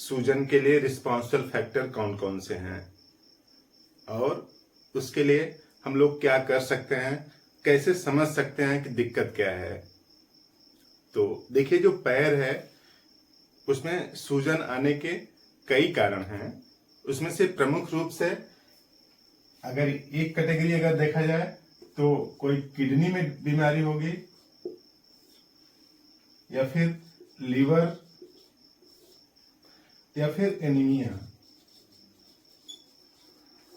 सूजन के लिए रिस्पॉन्सिबल फैक्टर कौन कौन से हैं और उसके लिए हम लोग क्या कर सकते हैं, कैसे समझ सकते हैं कि दिक्कत क्या है। तो देखिए, जो पैर है उसमें सूजन आने के कई कारण हैं। उसमें से प्रमुख रूप से अगर एक कैटेगरी अगर देखा जाए तो कोई किडनी में बीमारी होगी या फिर लीवर या फिर एनीमिया।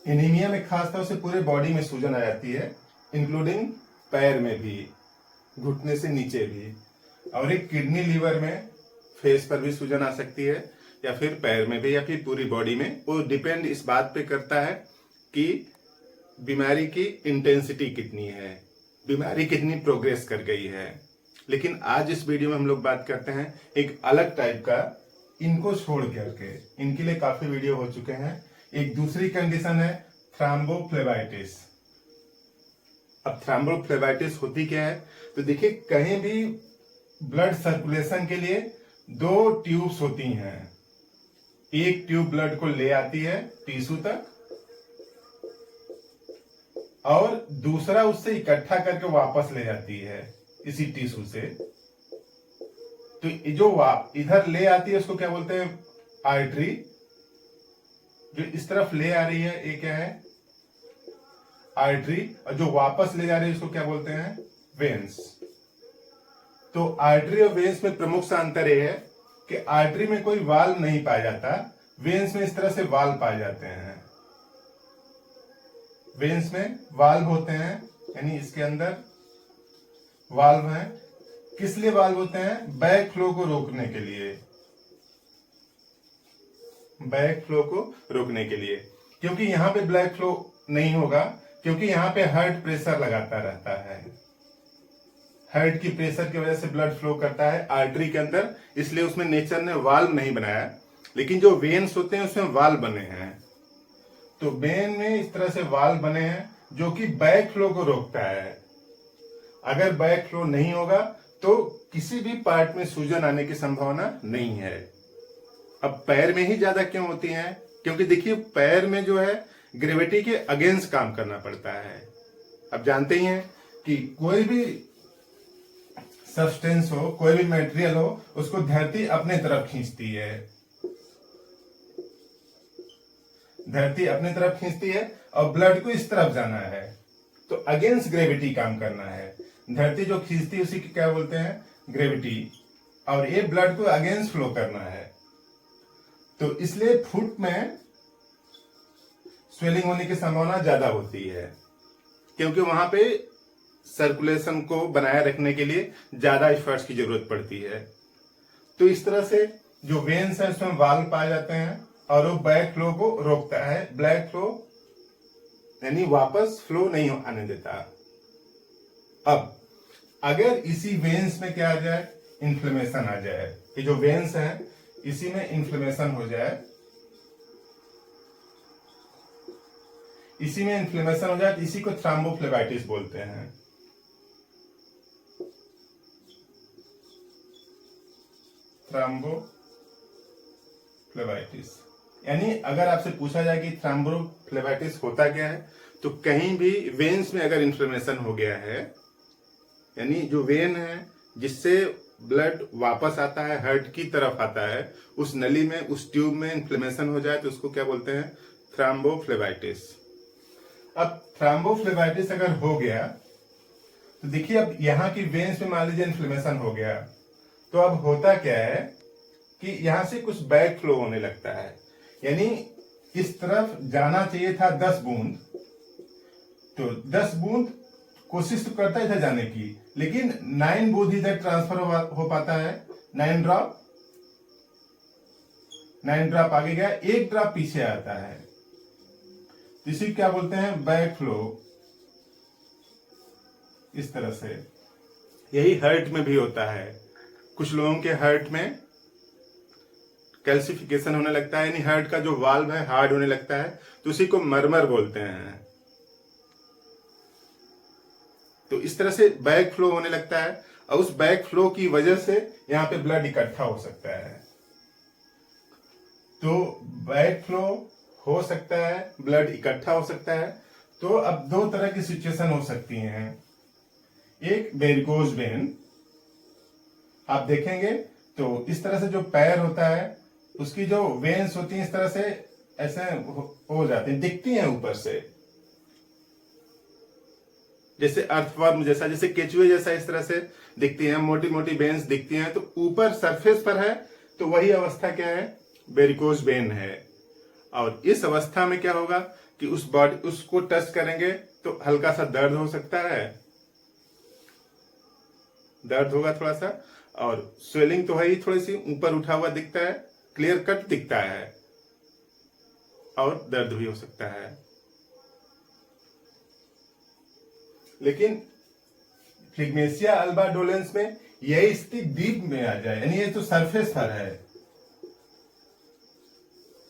एनीमिया में खासतौर से पूरे बॉडी में सूजन आ जाती है, इंक्लूडिंग पैर में भी, घुटने से नीचे भी। और एक किडनी लीवर में फेस पर भी सूजन आ सकती है या फिर पैर में भी या फिर पूरी बॉडी में। वो डिपेंड इस बात पे करता है कि बीमारी की इंटेंसिटी कितनी है, बीमारी कितनी प्रोग्रेस कर गई है। लेकिन आज इस वीडियो में हम लोग बात करते हैं एक अलग टाइप का, इनको छोड़ करके, इनके लिए काफी वीडियो हो चुके हैं। एक दूसरी कंडीशन है थ्रोम्बोफ्लेबाइटिस। अब थ्रोम्बोफ्लेबाइटिस होती क्या है, तो देखिए कहीं भी ब्लड सर्कुलेशन के लिए दो ट्यूब्स होती हैं। एक ट्यूब ब्लड को ले आती है टिश्यू तक और दूसरा उससे इकट्ठा करके वापस ले जाती है इसी टिश्यू से। तो जो इधर ले आती है उसको क्या बोलते हैं, आर्टरी। जो इस तरफ ले आ रही है ये क्या है, आर्टरी। और जो वापस ले जा रही है उसको क्या बोलते हैं, वेन्स। तो आर्टरी और वेन्स में प्रमुख सा अंतर यह है कि आर्टरी में कोई वाल्व नहीं पाया जाता, वेन्स में इस तरह से वाल्व पाए जाते हैं। वेन्स में वाल्व होते हैं, यानी इसके अंदर वाल्व हैं। किस लिए वाल्व होते हैं, बैक फ्लो को रोकने के लिए, बैक फ्लो को रोकने के लिए। क्योंकि यहां पे ब्लैक फ्लो नहीं होगा, क्योंकि यहां पे हार्ट प्रेशर लगाता रहता है। हार्ट की प्रेशर की वजह से ब्लड फ्लो करता है आर्टरी के अंदर, इसलिए उसमें नेचर ने वाल्व नहीं बनाया। लेकिन जो वेन्स होते हैं उसमें वाल्व बने हैं। तो वेन में इस तरह से वाल्व बने हैं जो कि बैक फ्लो को रोकता है। अगर बैक फ्लो नहीं होगा तो किसी भी पार्ट में सूजन आने की संभावना नहीं है। अब पैर में ही ज्यादा क्यों होती है, क्योंकि देखिए पैर में जो है ग्रेविटी के अगेंस्ट काम करना पड़ता है। अब जानते ही हैं कि कोई भी सब्सटेंस हो, कोई भी मटेरियल हो, उसको धरती अपने तरफ खींचती है। धरती अपने तरफ खींचती है और ब्लड को इस तरफ जाना है, तो अगेंस्ट ग्रेविटी काम करना है। धरती जो खींचती है उसी की क्या बोलते हैं, ग्रेविटी। और ये ब्लड को अगेंस्ट फ्लो करना है। तो इसलिए फुट में स्वेलिंग होने की संभावना ज्यादा होती है, क्योंकि वहां पे सर्कुलेशन को बनाए रखने के लिए ज्यादा एफर्ट्स की जरूरत पड़ती है। तो इस तरह से जो वेन्स है उसमें वाल्व पाए जाते हैं और वो बैक फ्लो को रोकता है, ब्लैक फ्लो यानी वापस फ्लो नहीं आने देता। अब अगर इसी वेन्स में क्या आ जाए, इन्फ्लेमेशन आ जाए, ये जो वेन्स हैं इसी में इन्फ्लेमेशन हो जाए, इसी में इन्फ्लेमेशन हो जाए तो इसी को थ्रोम्बोफ्लेबाइटिस बोलते हैं। थ्रोम्बोफ्लेबाइटिस यानी अगर आपसे पूछा जाए कि थ्रोम्बोफ्लेबाइटिस होता क्या है, तो कहीं भी वेन्स में अगर इन्फ्लेमेशन हो गया है, यानी जो वेन है जिससे ब्लड वापस आता है, हार्ट की तरफ आता है, उस नली में, उस ट्यूब में इन्फ्लेमेशन हो जाए तो उसको क्या बोलते हैं, थ्रोम्बोफ्लेबाइटिस। अब थ्रोम्बोफ्लेबाइटिस अगर हो गया तो देखिए अब यहां की वेन्स में मान लीजिए इन्फ्लेमेशन हो गया, तो अब होता क्या है कि यहां से कुछ बैक फ्लो होने लगता है। यानी इस तरफ जाना चाहिए था 10 बूंद, तो 10 बूंद कोशिश तो करता है इधर जाने की, लेकिन 9 बूंद इधर ट्रांसफर हो पाता है, 9 ड्रॉप आगे गया, 1 ड्रॉप पीछे आता है। इसी क्या बोलते हैं, बैक फ्लो। इस तरह से यही हार्ट में भी होता है। कुछ लोगों के हार्ट में कैल्सिफिकेशन होने लगता है, यानी हार्ट का जो वाल्व है हार्ड होने लगता है, तो उसी को मरमर बोलते हैं। तो इस तरह से बैक फ्लो होने लगता है और उस बैक फ्लो की वजह से यहां पे ब्लड इकट्ठा हो सकता है। तो बैक फ्लो हो सकता है, ब्लड इकट्ठा हो सकता है। तो अब दो तरह की सिचुएशन हो सकती हैं। एक वेरिकोज वेन, आप देखेंगे तो इस तरह से जो पैर होता है उसकी जो वेन्स होती हैं इस तरह से ऐसे हो जाती हैं, दिखती हैं ऊपर से, जैसे अर्थवर्म जैसा, जैसे केचुए जैसा इस तरह से दिखती हैं, मोटी मोटी वेन्स दिखती हैं। तो ऊपर सरफेस पर है तो वही अवस्था क्या है, वेरिकोज वेन है। और इस अवस्था में क्या होगा कि उस बॉडी उसको टच करेंगे तो हल्का सा दर्द हो सकता है, दर्द होगा थोड़ा सा, और स्वेलिंग तो है ही, थोड़ी सी ऊपर उठा हुआ दिखता है, क्लियर कट दिखता है, और दर्द भी हो सकता है। लेकिन फ्लिग्मेशिया अल्बा डोलेंस में यही स्थिति डीप में आ जाए, यानी ये तो सरफेस पर है,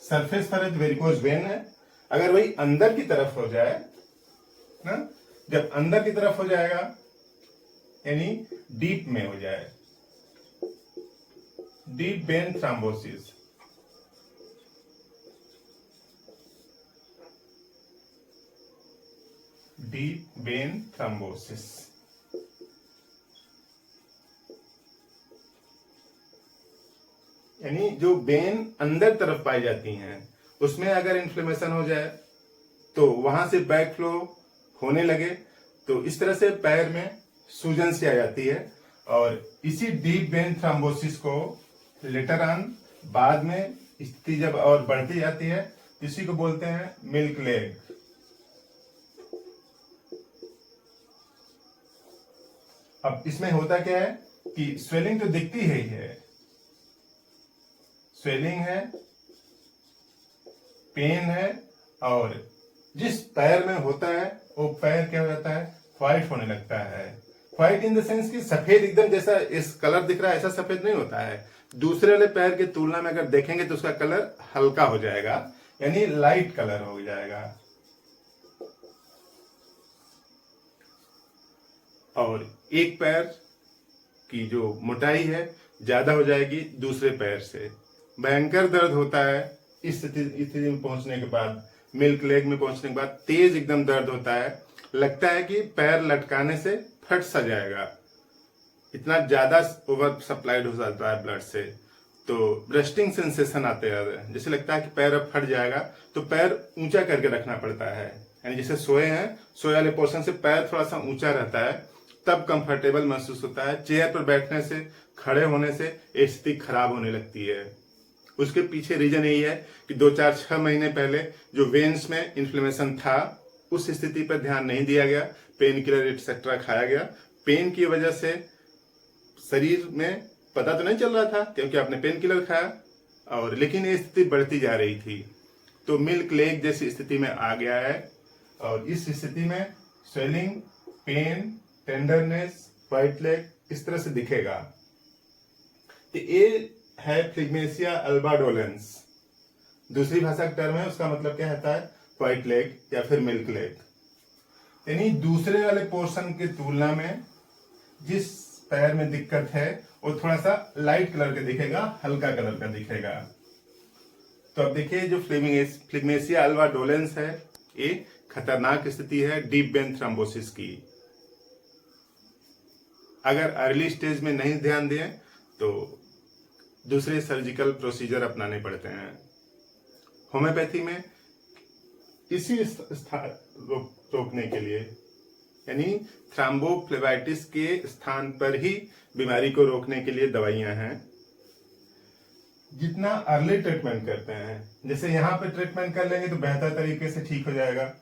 सरफेस पर है तो वेरिकोज वेन है। अगर वही अंदर की तरफ हो जाए ना, जब अंदर की तरफ हो जाएगा यानी डीप में हो जाए, deep vein thrombosis, deep vein thrombosis, यानी जो वेन अंदर तरफ पाई जाती हैं उसमें अगर इन्फ्लेमेशन हो जाए तो वहां से बैक फ्लो होने लगे तो इस तरह से पैर में सूजन सी आ जाती है। और इसी डीप वेन थ्रोम्बोसिस को लेटर ऑन बाद में स्थिति जब और बढ़ती जाती है इसी को बोलते हैं मिल्क लेग। अब इसमें होता क्या है कि स्वेलिंग तो दिखती है ही है, स्वेलिंग है, पेन है, और जिस पैर में होता है वो पैर क्या हो जाता है, व्हाइट होने लगता है। व्हाइट इन द सेंस कि सफेद एकदम जैसा इस कलर दिख रहा है ऐसा सफेद नहीं होता है, दूसरे वाले पैर की तुलना में अगर देखेंगे तो उसका कलर हल्का हो जाएगा, यानी लाइट कलर हो जाएगा। और एक पैर की जो मोटाई है ज्यादा हो जाएगी दूसरे पैर से। भयंकर दर्द होता है इस स्थिति में पहुंचने के बाद, मिल्क लेग में पहुंचने के बाद तेज एकदम दर्द होता है, लगता है कि पैर लटकाने से फट सा जाएगा, इतना ज्यादा ओवर सप्लाइड हो जाता है ब्लड से। तो ब्रस्टिंग सेंसेशन आते हैं, जैसे लगता है कि पैर अब फट जाएगा, तो पैर ऊंचा करके रखना पड़ता है, यानी जैसे सोए हैं, सोए वाले पोर्शन से पैर थोड़ा सा ऊंचा रहता है तब कंफर्टेबल महसूस होता है। चेयर पर बैठने से, खड़े होने से स्थिति खराब होने लगती है। उसके पीछे रीजन यही है कि 2-4-6 महीने पहले जो वेन्स में इन्फ्लेमेशन था उस स्थिति पर ध्यान नहीं दिया गया, पेन किलर एक्सेट्रा खाया गया, पेन की वजह से शरीर में पता तो नहीं चल रहा था क्योंकि आपने पेन किलर खाया, और लेकिन ये स्थिति बढ़ती जा रही थी। तो मिल्क लेग जैसी स्थिति में आ गया है, और इस स्थिति में swelling, pain, tenderness, white leg इस तरह से दिखेगा। तो ये है फ्लिग्मेशिया अल्बा डोलेंस। दूसरी भाषा का टर्म है, उसका मतलब क्या होता है, व्हाइट लेग या फिर मिल्क लेग। यानी दूसरे वाले पोर्शन की तुलना में जिस पैर में दिक्कत है वो थोड़ा सा लाइट कलर का दिखेगा, हल्का कलर का दिखेगा। तो अब देखिए जो फ्लिग्मेशिया अल्बा डोलेंस है ये खतरनाक स्थिति है डीप वेन थ्रोम्बोसिस की। अगर अर्ली स्टेज में नहीं ध्यान दें तो दूसरे सर्जिकल प्रोसीजर अपनाने पड़ते हैं। होम्योपैथी में इसी रोकने के लिए, यानी थ्रोम्बोफ्लेबाइटिस के स्थान पर ही बीमारी को रोकने के लिए दवाइयां हैं। जितना अर्ली ट्रीटमेंट करते हैं, जैसे यहाँ पे ट्रीटमेंट कर लेंगे तो बेहतर तरीके से ठीक हो जाएगा,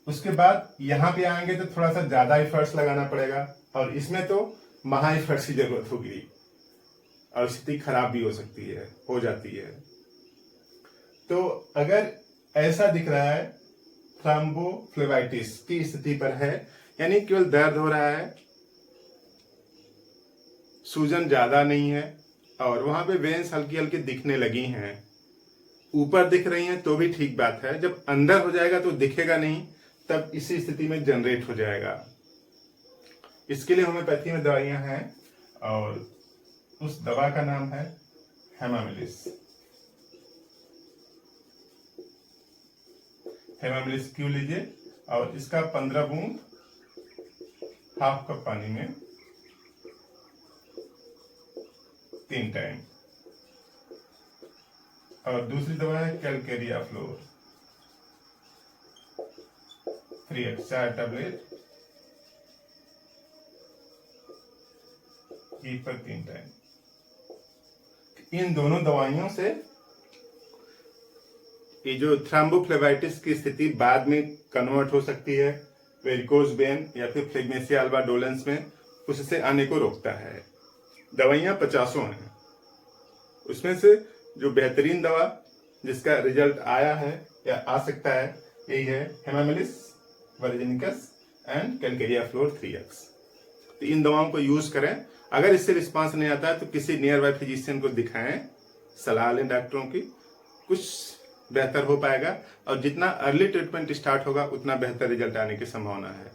उसके बाद यहाँ पे आएंगे तो थोड़ा सा ज्यादा एफर्ट्स लगाना पड़ेगा, और इसमें तो महा एफर्ट्स की जरूरत होगी और स्थिति खराब भी हो सकती है, हो जाती है। तो अगर ऐसा दिख रहा है थ्रोम्बोफ्लेबाइटिस की स्थिति पर है, यानी केवल दर्द हो रहा है, सूजन ज्यादा नहीं है, और वहां पे वेन्स हल्की हल्की दिखने लगी हैं, ऊपर दिख रही हैं तो भी ठीक बात है, जब अंदर हो जाएगा तो दिखेगा नहीं, तब इसी स्थिति में जनरेट हो जाएगा। इसके लिए होम्योपैथी में दवाइयां हैं, और उस दवा का नाम है हेमामिलिस। हेमामिलिस क्यू लीजिए और इसका 15 बूंद हाफ कप पानी में 3 टाइम। और दूसरी दवा है कैलकेरिया फ्लोर 3x 4 टैबलेट घी पर 3 टाइम। इन दोनों दवाइयों से ये जो थ्रोम्बोफ्लेबाइटिस की स्थिति बाद में कन्वर्ट हो सकती है वेरिकोज वेन या फिर फ्लेग्मेसिया अल्बा डोलेंस में, उससे आने को रोकता है। दवाइयां 50 हैं, उसमें से जो बेहतरीन दवा जिसका रिजल्ट आया है या आ सकता है यही है हेमामिलिस वर्जिनिकस एंड कैलकेरिया फ्लोर 3x। तो इन दवाओं को यूज करें। अगर इससे रिस्पांस नहीं आता है तो किसी नियर बाय फिजिशियन को दिखाएं, सलाह लें डॉक्टरों की, कुछ बेहतर हो पाएगा। और जितना अर्ली ट्रीटमेंट स्टार्ट होगा उतना बेहतर रिजल्ट आने की संभावना है।